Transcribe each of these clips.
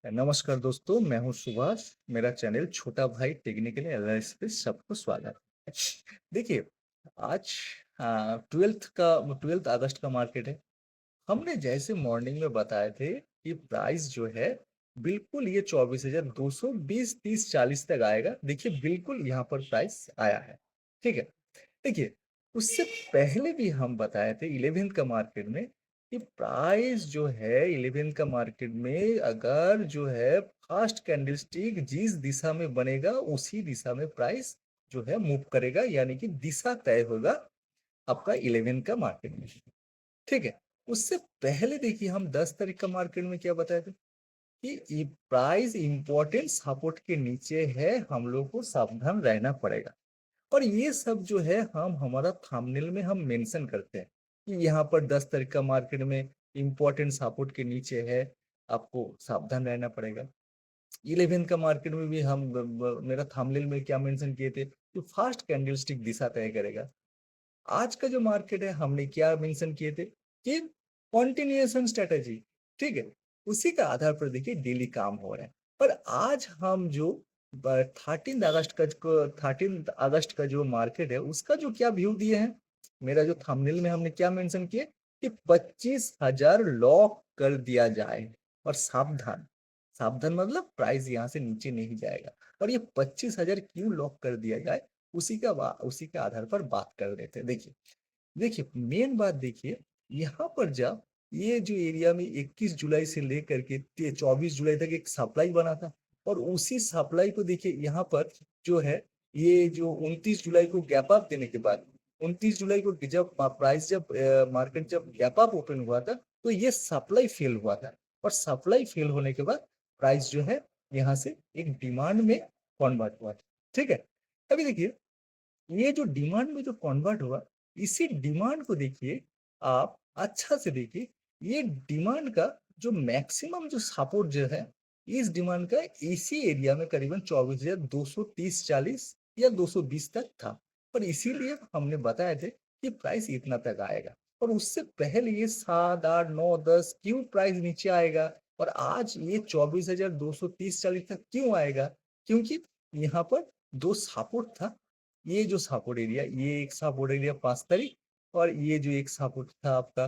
नमस्कार दोस्तों, मैं हूँ सुभाष। मेरा चैनल छोटा भाई टेक्निकल एनालिसिस पे सबको स्वागत है। देखिए, आज 12th अगस्त का मार्केट है। हमने जैसे मॉर्निंग में बताए थे कि प्राइस जो है बिल्कुल ये 24,220, 30, 40 तक आएगा। देखिए, बिल्कुल यहाँ पर प्राइस आया है। ठीक है। देखिए, उससे पहले भी हम बताए थे 11th का मार्केट में कि प्राइस जो है 11th का मार्केट में अगर जो है फर्स्ट कैंडलस्टिक जिस दिशा में बनेगा उसी दिशा में प्राइस जो है मूव करेगा, यानी कि दिशा तय होगा आपका 11th का मार्केट में। ठीक है। उससे पहले देखिए हम 10 तारीख का मार्केट में क्या बताए थे कि प्राइस इंपॉर्टेंट सपोर्ट के नीचे है, हम लोग को सावधान रहना पड़ेगा। और ये सब जो है हम हमारा थंबनेल में हम मेंशन करते हैं कि यहाँ पर 10 तारीख का मार्केट में इंपॉर्टेंट सपोर्ट के नीचे है, आपको सावधान रहना पड़ेगा। 11 का मार्केट में भी हम मेरा थंबनेल में क्या मेंशन किए थे कि फास्ट कैंडलस्टिक दिशा तय करेगा। आज का जो मार्केट है हमने क्या मेंशन किए थे कि कंटिन्यूएशन स्ट्रेटजी। ठीक है। उसी का आधार पर देखिए डेली काम हो रहा है। पर आज हम जो 13 अगस्त का जो मार्केट है उसका जो क्या व्यू दिए हैं, मेरा जो थंबनेल में हमने क्या मेंशन किए कि 25,000 लॉक कर दिया जाए। और सावधान, सावधान मतलब प्राइस यहाँ से नीचे नहीं जाएगा। और ये 25,000 क्यों लॉक कर दिया जाए, उसी के आधार पर बात कर रहे थे। देखिए, देखिए मेन बात देखिए, यहाँ पर जब ये जो एरिया में 21 जुलाई से लेकर के 24 जुलाई तक एक सप्लाई बना था, और उसी सप्लाई को देखिए यहाँ पर जो है ये जो 29 जुलाई को गैप अप देने के बाद, 29 जुलाई को जब प्राइस जब मार्केट जब गैप अप ओपन हुआ था तो ये सप्लाई फेल हुआ था। और सप्लाई फेल होने के बाद प्राइस जो है यहाँ से एक डिमांड में कन्वर्ट हुआ था। ठीक है। अभी देखिए, ये जो डिमांड में जो कन्वर्ट हुआ, इसी डिमांड को देखिए, आप अच्छा से देखिए, ये डिमांड का जो मैक्सिमम जो सपोर्ट जो है, इस डिमांड का इसी एरिया में करीबन 24,230-40 या 220 तक था। पर इसीलिए हमने बताए थे कि प्राइस इतना तक आएगा। और उससे पहले ये 7, 8, 9, 10 क्यों प्राइस नीचे आएगा, और आज ये 24,230-40 तक क्यों आएगा? क्योंकि यहाँ पर दो सपोर्ट था। ये जो सपोर्ट एरिया, ये एक सपोर्ट एरिया 5 तारीख, और ये जो एक सपोर्ट था आपका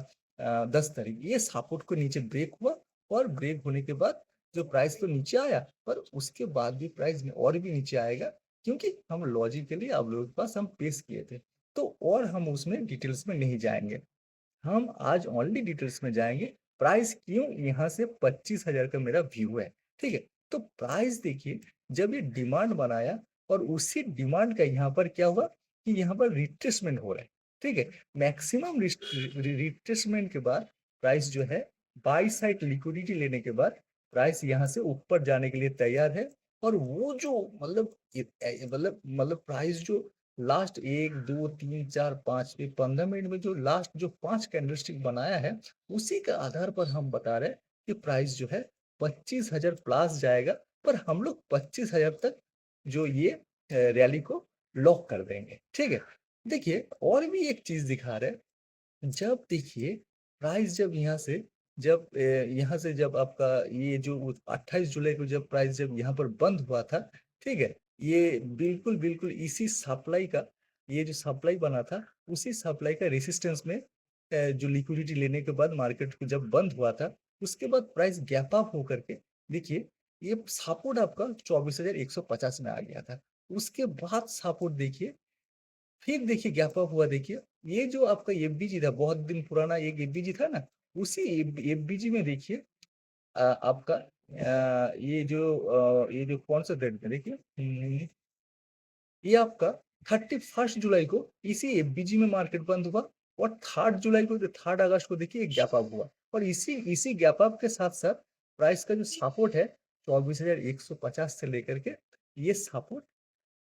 10 तारीख, ये सपोर्ट को नीचे ब्रेक हुआ। और ब्रेक होने के बाद जो प्राइस तो नीचे आया, पर उसके बाद भी प्राइस और भी नीचे आएगा, क्योंकि हम लॉजिकली आप लोगों के पास हम पेश किए थे। तो और हम उसमें डिटेल्स में नहीं जाएंगे, हम आज ओनली डिटेल्स में जाएंगे। प्राइस क्यों यहाँ से 25,000 का मेरा व्यू है। ठीक है। तो प्राइस देखिए, जब ये डिमांड बनाया और उसी डिमांड का यहाँ पर क्या हुआ कि यहाँ पर रिट्रेसमेंट हो रहा है। ठीक है। मैक्सिमम रिट्रेसमेंट के बाद प्राइस जो है बाई साइड लिक्विडिटी लेने के बाद प्राइस यहाँ से ऊपर जाने के लिए तैयार है। और वो जो मतलब प्राइस जो लास्ट 1, 2, 3, 4, 5 15 मिनट में जो लास्ट जो 5 कैंडलस्टिक बनाया है, उसी के आधार पर हम बता रहे हैं कि प्राइस जो है 25,000 प्लस जाएगा। पर हम लोग 25,000 तक जो ये रैली को लॉक कर देंगे। ठीक है। देखिए, और भी एक चीज दिखा रहे हैं। जब देखिए प्राइस जब यहाँ से जब यहाँ से जब आपका ये जो 28 जुलाई को जब प्राइस जब यहाँ पर बंद हुआ था। ठीक है। ये बिल्कुल बिल्कुल इसी सप्लाई का, ये जो सप्लाई बना था उसी सप्लाई का रेसिस्टेंस में जो लिक्विडिटी लेने के बाद मार्केट को जब बंद हुआ था, उसके बाद प्राइस गैप अप होकर के देखिए ये सपोर्ट आपका 24,150 में आ गया था। उसके बाद सपोर्ट देखिए, फिर देखिए गैप अप हुआ। देखिए, ये जो आपका एफबीजी था, बहुत दिन पुराना एक एफबीजी था ना, उसी एफबीजी में देखिए आपका ये जो कौन सा डेट में देखिए, ये आपका 31 जुलाई को इसी एफबीजी में मार्केट बंद हुआ। और 3 जुलाई को, 3 अगस्त को देखिए एक गैप अप हुआ। और इसी इसी गैप अप के साथ साथ प्राइस का जो सपोर्ट है 24,150 से लेकर के, ये सपोर्ट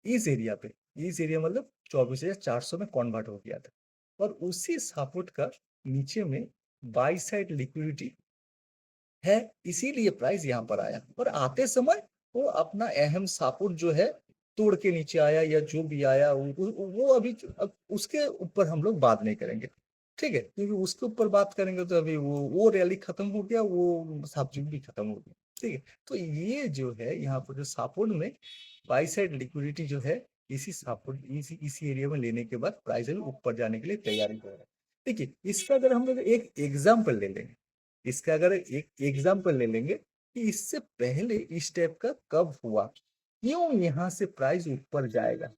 इस एरिया पे, इस एरिया मतलब 24,400 में कन्वर्ट हो गया था। और उसी सपोर्ट का नीचे में बाई साइड लिक्विडिटी है, इसीलिए प्राइस यहाँ पर आया। और आते समय वो अपना अहम सपोर्ट जो है तोड़ के नीचे आया, या जो भी आया वो अभी अब उसके ऊपर हम लोग बात नहीं करेंगे। ठीक है। क्योंकि उसके ऊपर बात करेंगे तो अभी वो रैली खत्म हो गया, वो सब्जेक्ट भी खत्म हो गया। ठीक है? तो ये जो है यहाँ पर जो सपोर्ट में बाई साइड लिक्विडिटी जो है इसी सपोर्ट इसी एरिया में लेने के बाद प्राइस अभी ऊपर जाने के लिए तैयारी कर रहा है। देखिए इसका अगर हम लोग एक एग्जाम्पल ले लेंगे, इसका अगर एक एग्जाम्पल ले लेंगे कि इससे पहले इस टाइप का कब हुआ, क्यों यहाँ से प्राइस ऊपर जाएगा।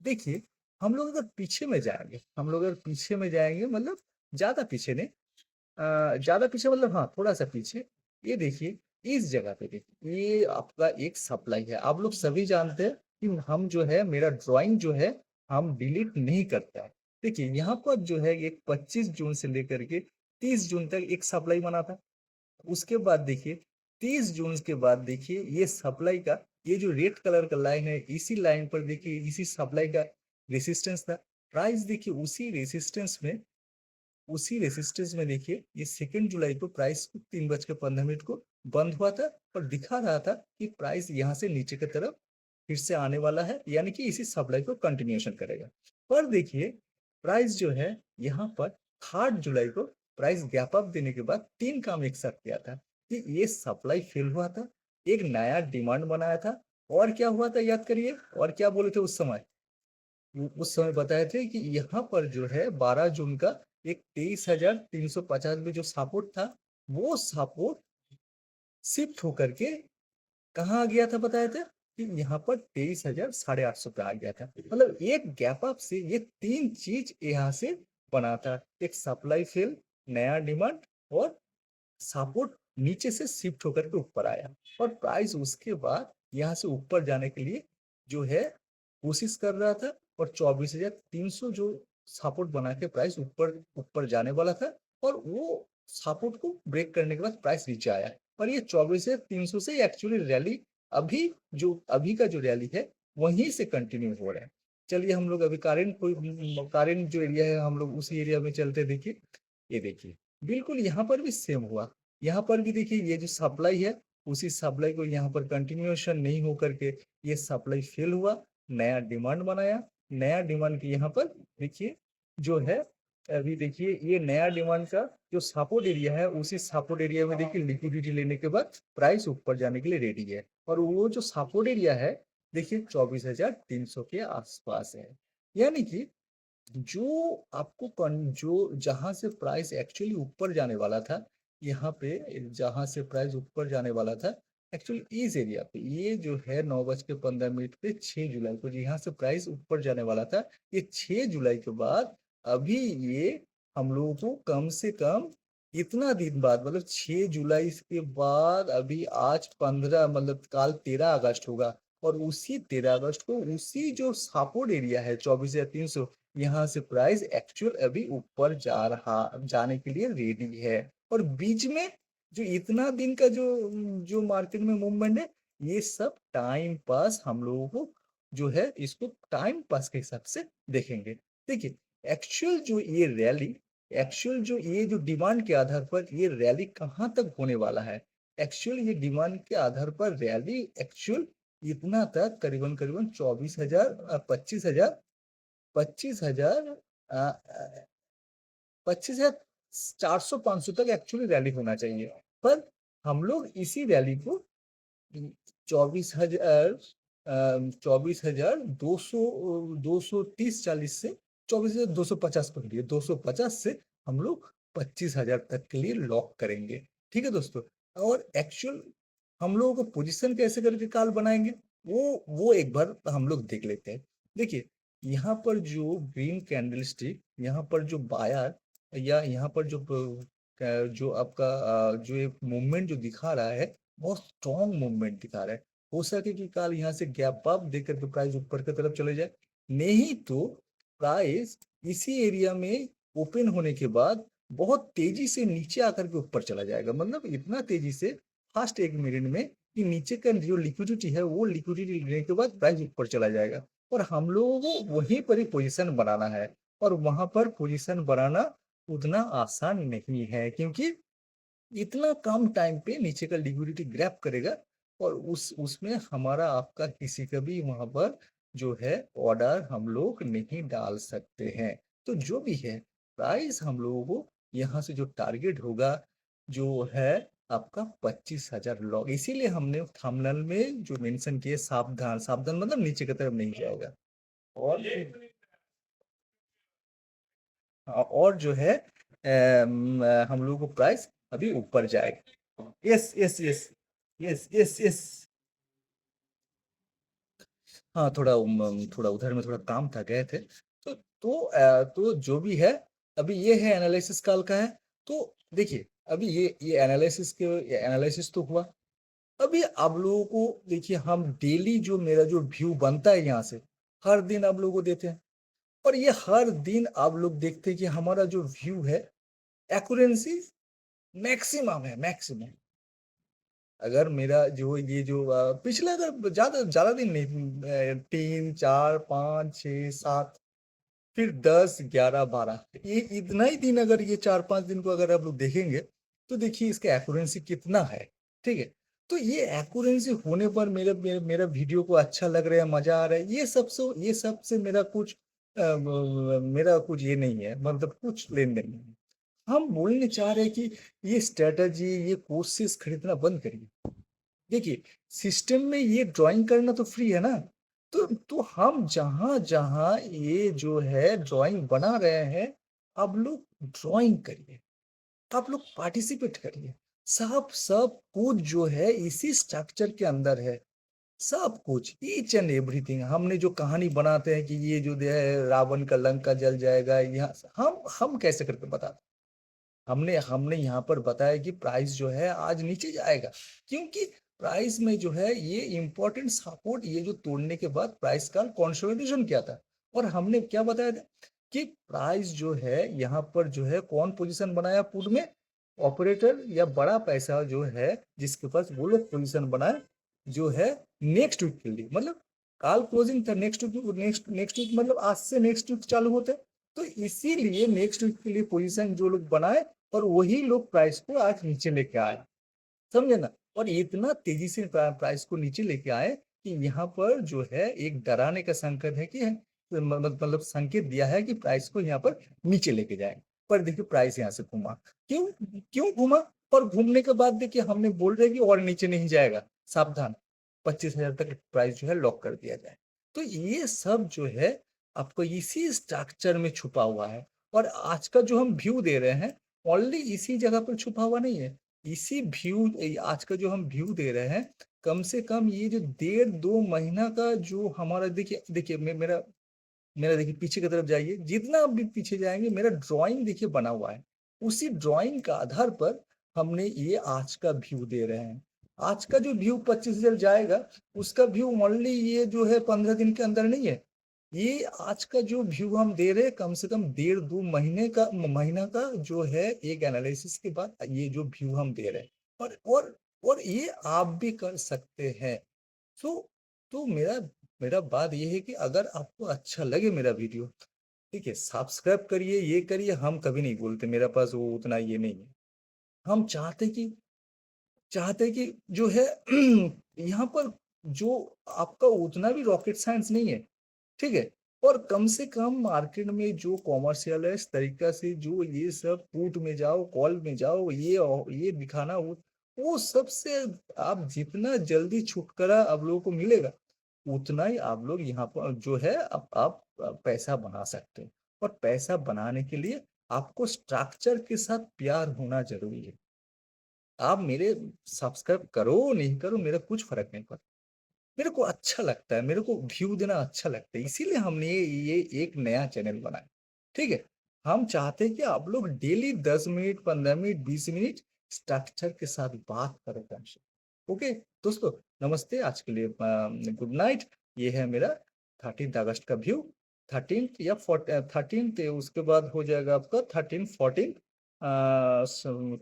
देखिए हम लोग अगर पीछे में जाएंगे, हम लोग अगर पीछे में जाएंगे मतलब ज्यादा पीछे नहीं, ज्यादा पीछे मतलब हाँ थोड़ा सा पीछे, ये देखिए इस जगह पे देखिए ये आपका एक सप्लाई है। आप लोग सभी जानते हैं कि हम जो है मेरा ड्राइंग जो है हम डिलीट नहीं करता है। देखिए यहाँ पर जो है एक 25 जून से लेकर के 30 जून तक एक सप्लाई बना था। उसके बाद देखिए 30 जून के बाद देखिए ये सप्लाई का ये जो रेड कलर का लाइन है इसी लाइन पर देखिए इसी सप्लाई का रेसिस्टेंस था। प्राइस देखिए उसी रेसिस्टेंस में देखिए ये 2 जुलाई को प्राइस को 3:15 को बंद हुआ था और दिखा रहा था कि प्राइस यहाँ से नीचे की तरफ फिर से आने वाला है, यानी कि इसी सप्लाई को कंटिन्यूएशन करेगा। पर देखिए प्राइस जो है यहाँ पर 8 जुलाई को प्राइस गैप अप देने के बाद 3 काम एक साथ किया था कि ये सप्लाई फिल हुआ था, एक नया डिमांड बनाया था, और क्या हुआ था याद करिए, और क्या बोले थे उस समय, उस समय बताए थे कि यहाँ पर जो है 12 जून का एक 23,350 में जो सपोर्ट था वो सपोर्ट शिफ्ट होकर के कहाँ आ गया था बताए थे कि यहाँ पर 23,850 पे आ गया था। मतलब एक गैप अप से ये 3 चीज यहाँ से बना था, एक सप्लाई फेल, नया डिमांड और सपोर्ट नीचे से शिफ्ट होकर के ऊपर आया। और प्राइस उसके बाद यहाँ से ऊपर जाने के लिए जो है कोशिश कर रहा था, और 24,300 जो सपोर्ट बना के प्राइस ऊपर ऊपर जाने वाला था, और वो सपोर्ट को ब्रेक करने के बाद प्राइस नीचे आया। और ये 24,300 से एक्चुअली रैली अभी जो अभी का जो रैली है वहीं से कंटिन्यू हो रहा है। चलिए हम लोग अभी कारेंट जो एरिया है हम लोग उसी एरिया में चलते। देखिए ये देखिए बिल्कुल यहाँ पर भी सेम हुआ। यहाँ पर भी देखिए ये जो सप्लाई है उसी सप्लाई को यहाँ पर कंटिन्यूएशन नहीं होकर के ये सप्लाई फेल हुआ, नया डिमांड बनाया। नया डिमांड की यहाँ पर देखिए जो है अभी देखिए ये नया डिमांड का जो सपोर्ट एरिया है उसी सपोर्ट एरिया में देखिए लिक्विडिटी लेने के बाद प्राइस ऊपर जाने के लिए रेडी है। और वो जो सपोर्ट एरिया है देखिए 24,300 के आसपास है। यानी कि जो आपको जो जहां से प्राइस एक्चुअली ऊपर जाने वाला था, यहाँ पे जहां से प्राइस ऊपर जाने वाला था एक्चुअली इस एरिया पे ये जो है 9:15 पे 6 जुलाई को यहाँ से प्राइस ऊपर जाने वाला था। ये 6 जुलाई के बाद अभी ये हम लोगों को कम से कम इतना दिन बाद मतलब 6 जुलाई के बाद अभी आज 15 मतलब काल 13 अगस्त होगा, और उसी 13 अगस्त को उसी जो सपोर्ट एरिया है 24,300 यहाँ से प्राइस एक्चुअल अभी ऊपर जाने के लिए रेडी है। और बीच में जो इतना दिन का जो जो मार्केट में मूवमेंट है ये सब टाइम पास हम लोगों को जो है इसको टाइम पास के हिसाब से देखेंगे। देखिए एक्चुअल जो ये रैली एक्चुअल जो ये जो डिमांड के आधार पर ये रैली कहाँ तक होने वाला है, एक्चुअल ये डिमांड के आधार पर रैली एक्चुअल इतना तक करीबन करीबन 24,000 25,000 25,000 25,400 500 तक एक्चुअली रैली होना चाहिए। पर हम लोग इसी रैली को 24,230-40 से 24,250 पकड़िए 250 से हम लोग 25,000 तक के लिए लॉक करेंगे। ठीक है दोस्तों। और एक्चुअल हम लोगों को पोजीशन कैसे करके काल बनाएंगे वो एक बार हम लोग देख लेते हैं। देखिए यहाँ पर जो ग्रीन कैंडलस्टिक यहाँ पर जो बायर या यहाँ पर जो आपका जो एक मूवमेंट जो दिखा रहा है बहुत स्ट्रॉन्ग मूवमेंट दिखा रहा है। हो सके कि कल यहाँ से गैप अप देकर के प्राइस ऊपर की तरफ चले जाए, नहीं तो प्राइस इसी एरिया में ओपन होने के बाद बहुत तेजी से नीचे आकर के ऊपर चला जाएगा। मतलब इतना तेजी से फास्ट 1 मिनट में कि नीचे का जो लिक्विडिटी है वो लिक्विडिटी लेने के बाद प्राइस ऊपर चला जाएगा। और हम लोगों को वहीं पर ही पोजीशन बनाना है, और वहां पर पोजीशन बनाना उतना आसान नहीं है क्योंकि इतना कम टाइम पे नीचे का लिक्विडिटी ग्रैब करेगा, और उसमें हमारा आपका किसी का भी वहां पर जो है ऑर्डर हम लोग नहीं डाल सकते हैं। तो जो भी है प्राइस हम लोगों को यहाँ से जो टारगेट होगा जो है आपका 25,000 लॉक। इसीलिए हमने थंबनेल में जो मेंशन किए सावधान, सावधान मतलब नीचे की तरफ नहीं जाएगा। और और जो है हम लोगों को प्राइस अभी ऊपर जाएगा। Yes yes yes yes yes yes. हाँ, थोड़ा उधर में थोड़ा काम था, गए थे। तो जो भी है, अभी ये है एनालिसिस काल का है। तो देखिए, अभी ये एनालिसिस तो हुआ। अभी आप लोगों को देखिए, हम डेली जो मेरा जो व्यू बनता है यहाँ से, हर दिन आप लोगों को देते हैं। और ये हर दिन आप लोग देखते हैं कि हमारा जो व्यू है, एक्यूरेंसी मैक्सिमम है, मैक्सिमम। अगर मेरा जो ये जो पिछले, अगर ज्यादा ज्यादा दिन नहीं, 3 4 5 6 7, फिर 10 11 12, ये इतना ही दिन, अगर ये 4 5 दिन को अगर आप लोग देखेंगे, तो देखिए इसका एक्यूरेंसी कितना है। ठीक है। तो ये एक्यूरेंसी होने पर मेरा वीडियो को अच्छा लग रहा है, मजा आ रहा है, ये सबसे मेरा कुछ ये नहीं है, मतलब कुछ लेन देन नहीं है। हम बोलने चाह रहे हैं कि ये स्ट्रेटजी, ये कोर्सेस खरीदना बंद करिए। देखिए, सिस्टम में ये ड्राइंग करना तो फ्री है ना। तो हम जहां जहां ये जो है ड्राइंग बना रहे हैं, आप लोग ड्राइंग करिए, आप लोग पार्टिसिपेट करिए। सब सब कुछ जो है इसी स्ट्रक्चर के अंदर है। सब कुछ, ईच एंड एवरीथिंग। हमने जो कहानी बनाते हैं कि ये जो है रावण का लंका जल जाएगा, यहाँ हम कैसे करके बताते, हमने हमने यहाँ पर बताया कि प्राइस जो है आज नीचे जाएगा, क्योंकि प्राइस में जो है ये इंपॉर्टेंट सपोर्ट, ये जो तोड़ने के बाद प्राइस का कंसोलिडेशन किया था। और हमने क्या बताया था कि प्राइस जो है यहाँ पर जो है कौन पोजीशन बनाया पुट में, ऑपरेटर या बड़ा पैसा जो है जिसके पास, वो लोग पोजीशन बनाए जो है नेक्स्ट वीक के लिए, मतलब काल क्लोजिंग था, नेक्स्ट वीक मतलब आज से नेक्स्ट वीक चालू होते हैं। तो इसीलिए नेक्स्ट वीक के लिए पोजीशन जो लोग बनाए, और वही लोग प्राइस को आज नीचे लेके आए, समझे ना। और इतना तेजी से प्राइस को नीचे लेके आए कि यहाँ पर जो है एक डराने का संकेत है कि मतलब संकेत दिया है कि प्राइस को यहाँ पर नीचे लेके जाए। पर देखिए प्राइस यहाँ से घूमा, क्यों क्यों घूमा। और घूमने के बाद देखिए हमने बोल रहे कि और नीचे नहीं जाएगा, सावधान, 25,000 तक प्राइस जो है लॉक कर दिया जाए। तो ये सब जो है आपको इसी स्ट्रक्चर में छुपा हुआ है। और आज का जो हम व्यू दे रहे हैं, ओनली इसी जगह पर छुपा हुआ नहीं है। इसी व्यू, आज का जो हम व्यू दे रहे हैं, कम से कम ये जो 1.5 2 महीना का जो हमारा, देखिए देखिए मेरा मेरा देखिए पीछे की तरफ जाइए, जितना आप भी पीछे जाएंगे मेरा ड्राइंग देखिए बना हुआ है। उसी ड्राइंग का आधार पर हमने ये आज का व्यू दे रहे हैं। आज का जो व्यू 25,000 जाएगा, उसका व्यू ओनली ये जो है 15 दिन के अंदर नहीं है। ये आज का जो व्यू हम दे रहे हैं, कम से कम 1.5 2 महीना का जो है एक एनालिसिस के बाद ये जो व्यू हम दे रहे हैं। और ये आप भी कर सकते हैं। सो तो मेरा बात ये है कि अगर आपको अच्छा लगे मेरा वीडियो, ठीक है, सब्सक्राइब करिए, ये करिए। हम कभी नहीं बोलते मेरा पास वो उतना ये नहीं है। हम चाहते कि जो है यहाँ पर जो आपका उतना भी रॉकेट साइंस नहीं है, ठीक है। और कम से कम मार्केट में जो कॉमर्शियल है, इस तरीका से जो ये सब पुट में जाओ, कॉल में जाओ, ये दिखाना, वो सबसे आप जितना जल्दी छुटकारा आप लोगों को मिलेगा, उतना ही आप लोग यहाँ पर जो है आप पैसा बना सकते हैं। और पैसा बनाने के लिए आपको स्ट्रक्चर के साथ प्यार होना जरूरी है। आप मेरे सब्सक्राइब करो नहीं करो, मेरा कुछ फर्क नहीं पड़ता। मेरे को अच्छा लगता है, मेरे को व्यू देना अच्छा लगता है, इसीलिए हमने ये एक नया चैनल बनाया। ठीक है। हम चाहते हैं कि आप लोग daily 10 minute 15 minute 20 minute structure के साथ बात करें हमसे। ओके दोस्तों, नमस्ते, आज के लिए गुड नाइट। ये है मेरा 13 अगस्त का व्यू। 13 या 13, उसके बाद हो जाएगा आपका 13 14,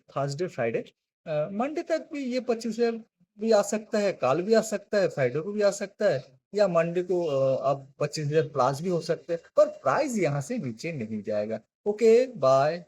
थर्सडे फ्राइडे, मंडे तक भी ये 25,000 भी आ सकता है, काल भी आ सकता है, फ्राइडे को भी आ सकता है, या मंडे को अब 25,000 प्लस भी हो सकते हैं, पर प्राइस यहाँ से नीचे नहीं जाएगा। Okay bye.